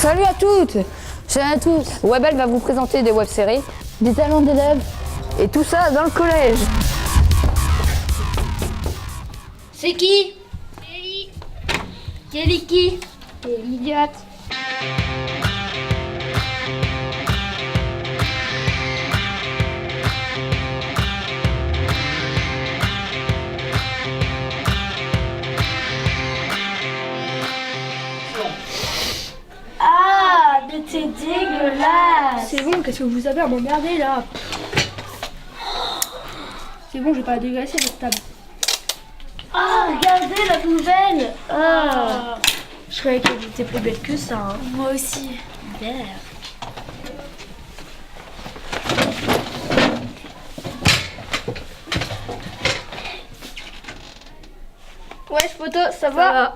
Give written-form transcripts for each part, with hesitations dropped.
Salut à toutes! Salut à tous! Webel va vous présenter des web-séries, des talents d'élèves et tout ça dans le collège. C'est qui? Kelly. Kelly qui? L'idiote. Ah, mais c'est dégueulasse. C'est bon, qu'est-ce que vous avez à m'emmerder là? C'est bon, je vais pas dégraisser votre table. Ah, regardez la nouvelle. Ah. Je croyais qu'elle était plus belle que ça. Hein. Moi aussi. Merde. Ouais, photo, ça va?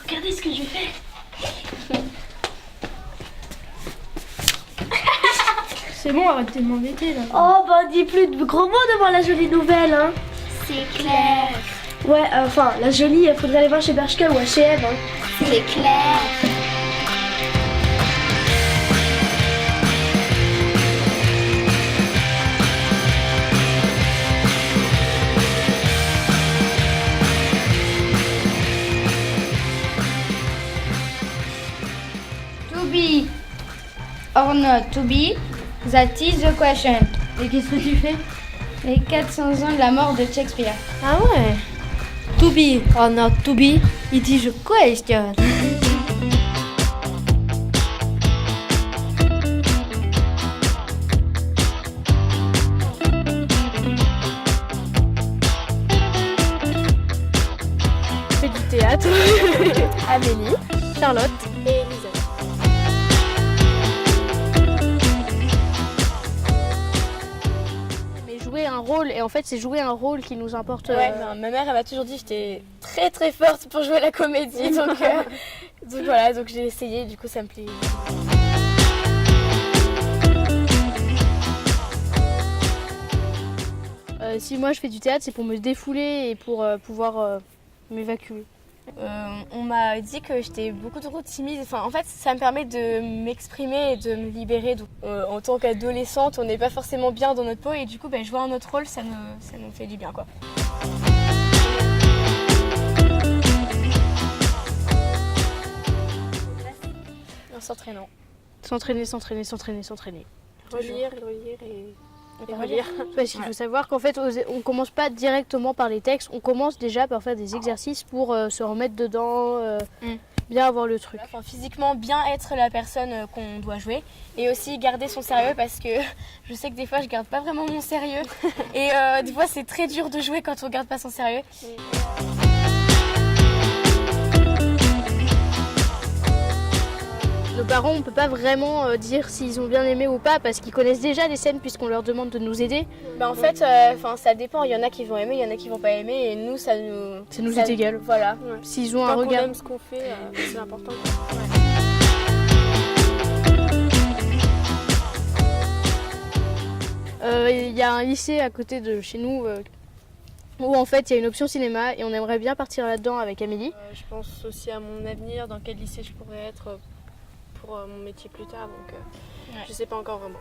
Regardez ce que j'ai fait. C'est bon, arrêtez de m'embêter là. Oh, bah dis plus de gros mots devant la jolie nouvelle, hein. C'est clair. Ouais, enfin, la jolie, il faudrait aller voir chez Bershka ou H&M. Hein. C'est clair. To be or not to be, that is the question. Et qu'est-ce que tu fais? Les 400 ans de la mort de Shakespeare. Ah ouais. To be or not to be, it is a question. Je fais du théâtre. Amélie, Charlotte et Elisabeth. Mais jouer un rôle, et en fait c'est jouer un rôle qui nous importe. Ouais, ma mère elle m'a toujours dit que j'étais très très forte pour jouer la comédie, donc voilà, donc j'ai essayé, du coup ça me plaît. Si moi je fais du théâtre, c'est pour me défouler et pour pouvoir m'évacuer. On m'a dit que j'étais beaucoup trop timide. Enfin, en fait, ça me permet de m'exprimer et de me libérer. Donc, en tant qu'adolescente, on n'est pas forcément bien dans notre peau et du coup, jouer un autre rôle, ça nous fait du bien, quoi. En s'entraînant. S'entraîner. Relire et relire. Parce qu'il faut savoir qu'en fait, on commence pas directement par les textes, on commence déjà par faire des exercices pour se remettre dedans, bien avoir le truc. Enfin, physiquement, bien être la personne qu'on doit jouer et aussi garder son sérieux parce que je sais que des fois, je garde pas vraiment mon sérieux et des fois, c'est très dur de jouer quand on garde pas son sérieux. Nos parents, on peut pas vraiment dire s'ils ont bien aimé ou pas parce qu'ils connaissent déjà les scènes puisqu'on leur demande de nous aider. En fait, ça dépend. Il y en a qui vont aimer, il y en a qui vont pas aimer et nous, ça nous est égal. Voilà. Ouais. S'ils ont tant un regard. qu'on aime ce qu'on fait, c'est important. Il y a un lycée à côté de chez nous où en fait il y a une option cinéma et on aimerait bien partir là-dedans avec Amélie. Je pense aussi à mon avenir, dans quel lycée je pourrais être pour mon métier plus tard, donc je sais pas encore vraiment.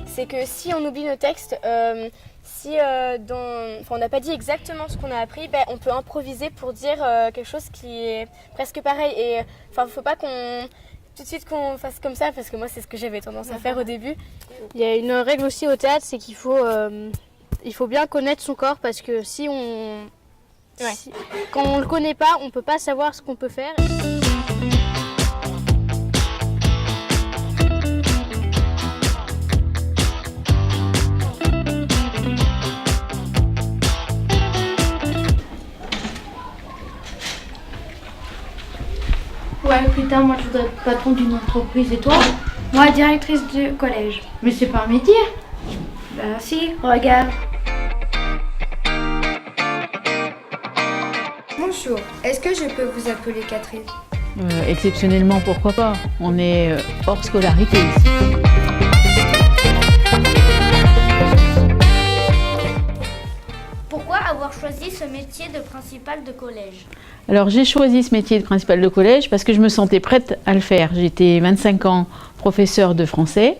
C'est que si on oublie nos textes, on n'a pas dit exactement ce qu'on a appris, on peut improviser pour dire quelque chose qui est presque pareil. Et faut pas tout de suite qu'on fasse comme ça, parce que moi c'est ce que j'avais tendance à faire au début. Il y a une règle aussi au théâtre, c'est qu'il faut bien connaître son corps, parce que quand on le connaît pas, on peut pas savoir ce qu'on peut faire. plus tard, moi je voudrais être patron d'une entreprise et toi? Moi, directrice de collège. Mais c'est pas un métier. Bah si, regarde. Bonjour, est-ce que je peux vous appeler Catherine? Exceptionnellement, pourquoi pas? On est hors scolarité ici. Pourquoi avoir choisi ce métier de principal de collège? Alors j'ai choisi ce métier de principal de collège parce que je me sentais prête à le faire. J'étais 25 ans professeure de français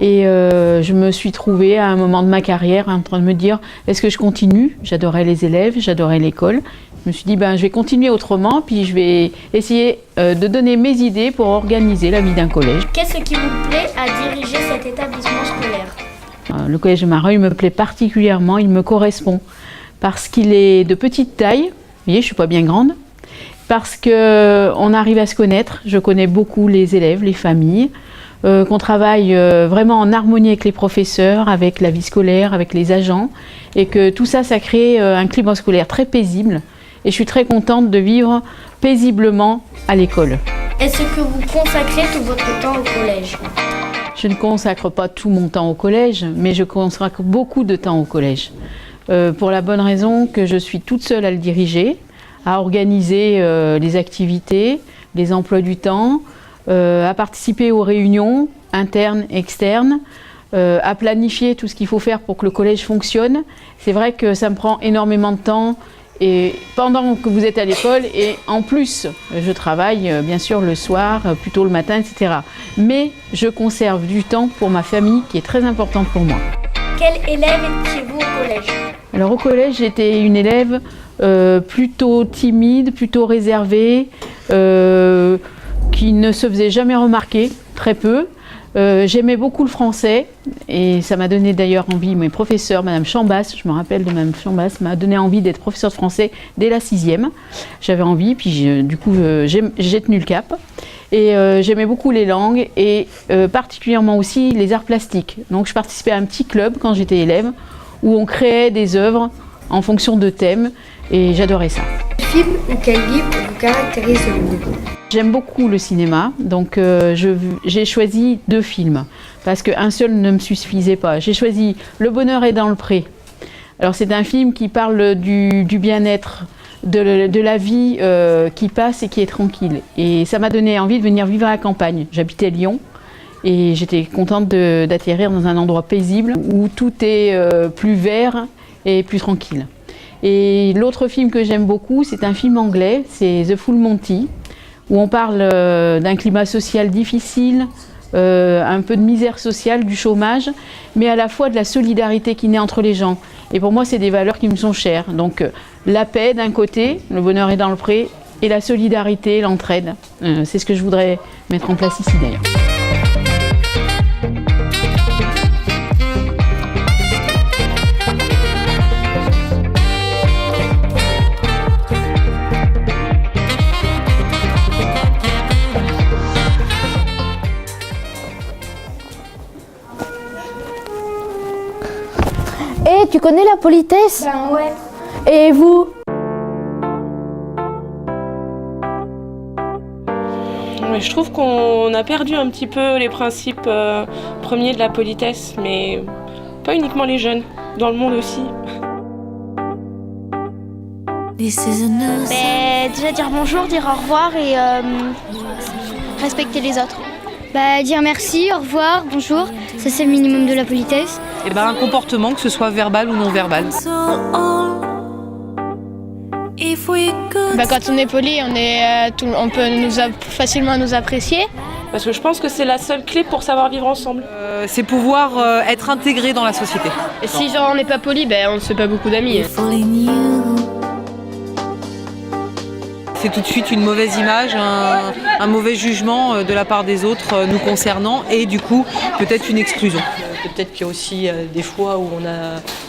et je me suis trouvée à un moment de ma carrière en train de me dire est-ce que je continue? J'adorais les élèves, j'adorais l'école. Je me suis dit je vais continuer autrement puis je vais essayer de donner mes idées pour organiser la vie d'un collège. Qu'est-ce qui vous plaît à diriger cet établissement scolaire? Le collège de Mareuil me plaît particulièrement, il me correspond parce qu'il est de petite taille. Vous voyez, je ne suis pas bien grande, parce qu'on arrive à se connaître. Je connais beaucoup les élèves, les familles, qu'on travaille vraiment en harmonie avec les professeurs, avec la vie scolaire, avec les agents, et que tout ça, ça crée un climat scolaire très paisible. Et je suis très contente de vivre paisiblement à l'école. Est-ce que vous consacrez tout votre temps au collège? Je ne consacre pas tout mon temps au collège, mais je consacre beaucoup de temps au collège. Pour la bonne raison que je suis toute seule à le diriger, à organiser les activités, les emplois du temps, à participer aux réunions internes, externes, à planifier tout ce qu'il faut faire pour que le collège fonctionne. C'est vrai que ça me prend énormément de temps et pendant que vous êtes à l'école et en plus je travaille bien sûr le soir, plutôt le matin, etc. Mais je conserve du temps pour ma famille qui est très importante pour moi. Quel élève étiez-vous au collège? Alors au collège, j'étais une élève plutôt timide, plutôt réservée, qui ne se faisait jamais remarquer, très peu. J'aimais beaucoup le français et ça m'a donné d'ailleurs envie, mes professeurs, Madame Chambas, je me rappelle de Madame Chambas, m'a donné envie d'être professeure de français dès la 6e. J'avais envie, puis du coup j'ai tenu le cap. Et j'aimais beaucoup les langues et particulièrement aussi les arts plastiques. Donc je participais à un petit club quand j'étais élève où on créait des œuvres en fonction de thèmes et j'adorais ça. Quel film ou quel livre vous caractérise le mieux? J'aime beaucoup le cinéma, donc j'ai choisi 2 films parce qu'un seul ne me suffisait pas. J'ai choisi Le bonheur est dans le pré. Alors c'est un film qui parle du bien-être, de la vie qui passe et qui est tranquille. Et ça m'a donné envie de venir vivre à la campagne. J'habitais Lyon et j'étais contente d'atterrir dans un endroit paisible où tout est plus vert et plus tranquille. Et l'autre film que j'aime beaucoup, c'est un film anglais, c'est The Full Monty, où on parle d'un climat social difficile, un peu de misère sociale, du chômage, mais à la fois de la solidarité qui naît entre les gens. Et pour moi, c'est des valeurs qui me sont chères. Donc la paix d'un côté, le bonheur est dans le pré, et la solidarité, l'entraide. C'est ce que je voudrais mettre en place ici d'ailleurs. Et tu connais la politesse? Ben ouais. Et vous? Ouais, je trouve qu'on a perdu un petit peu les principes premiers de la politesse, mais pas uniquement les jeunes, dans le monde aussi. Déjà dire bonjour, dire au revoir et respecter les autres. Dire merci, au revoir, bonjour, ça c'est le minimum de la politesse. Et un comportement, que ce soit verbal ou non verbal. Quand on est poli, on peut facilement nous apprécier. Parce que je pense que c'est la seule clé pour savoir vivre ensemble. C'est pouvoir être intégré dans la société. Et si on n'est pas poli, on ne se fait pas beaucoup d'amis. C'est tout de suite une mauvaise image, un mauvais jugement de la part des autres nous concernant et du coup peut-être une exclusion. Peut-être qu'il y a aussi des fois où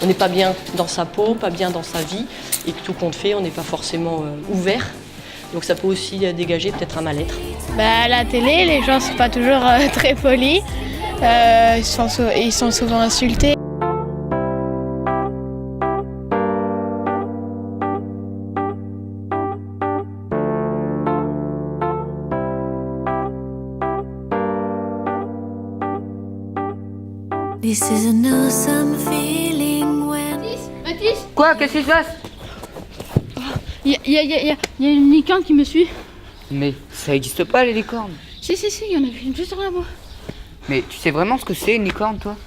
on n'est pas bien dans sa peau, pas bien dans sa vie et que tout compte fait, on n'est pas forcément ouvert. Donc ça peut aussi dégager peut-être un mal-être. À la télé, les gens ne sont pas toujours très polis, ils sont souvent insultés. Baptiste, Quoi? Qu'est-ce qui se passe? il y a une licorne qui me suit. Mais ça n'existe pas les licornes. Si, il y en a une juste derrière moi. Mais tu sais vraiment ce que c'est une licorne toi?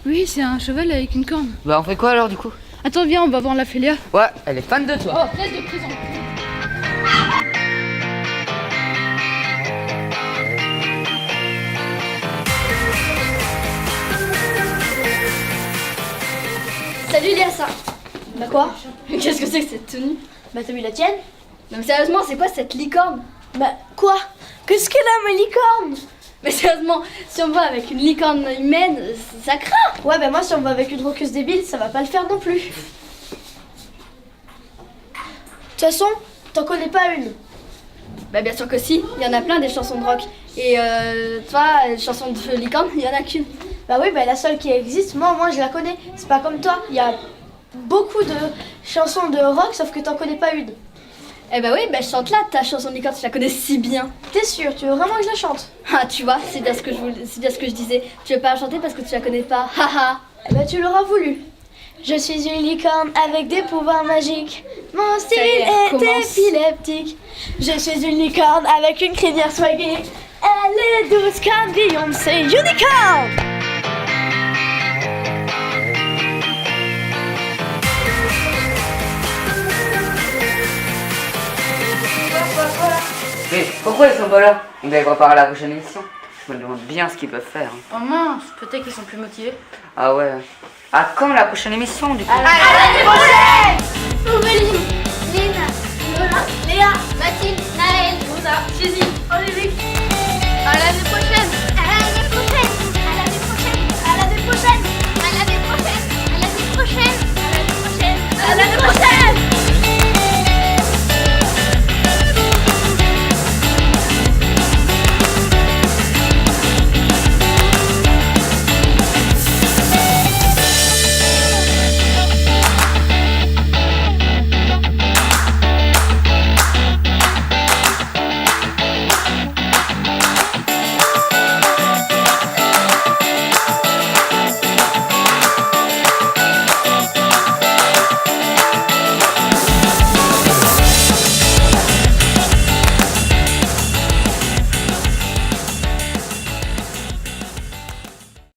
Oui, c'est un cheval avec une corne. Bah on fait quoi alors du coup? Attends, viens, on va voir la Félia. Ouais, elle est fan de toi. Oh, laisse de présent. Salut Liassa. Bah quoi? Qu'est-ce que c'est que cette tenue? Bah t'as vu la tienne? Non mais sérieusement, c'est quoi cette licorne? Bah quoi? Qu'est-ce qu'elle a ma licorne? Mais sérieusement, si on va avec une licorne humaine, ça craint. Ouais bah moi si on va avec une roqueuse débile, ça va pas le faire non plus. De toute façon, t'en connais pas une? Bah bien sûr que si, il y en a plein des chansons de rock. Et toi, les chansons de licorne, il y en a qu'une. Bah oui, bah la seule qui existe, moi je la connais. C'est pas comme toi, il y a beaucoup de chansons de rock, sauf que t'en connais pas une. Eh bah oui, bah je chante là, ta chanson de licorne, je la connais si bien. T'es sûre? Tu veux vraiment que je la chante? Ah tu vois, c'est bien ce que je disais. Tu veux pas la chanter parce que tu la connais pas, haha. Eh bah tu l'auras voulu. Je suis une licorne avec des pouvoirs magiques. Mon style est épileptique. Je suis une licorne avec une crinière swaggée. Elle est douce comme Beyoncé, unicorn. Mais pourquoi ils sont pas là? On devrait préparer la prochaine émission. Je me demande bien ce qu'ils peuvent faire. Oh mince, peut-être qu'ils sont plus motivés. Ah ouais. À quand la prochaine émission du coup? À l'année prochaine. Aurélie, Lina, Lola, Léa, Mathilde, Naël, Rosa, Jésus, Olivier.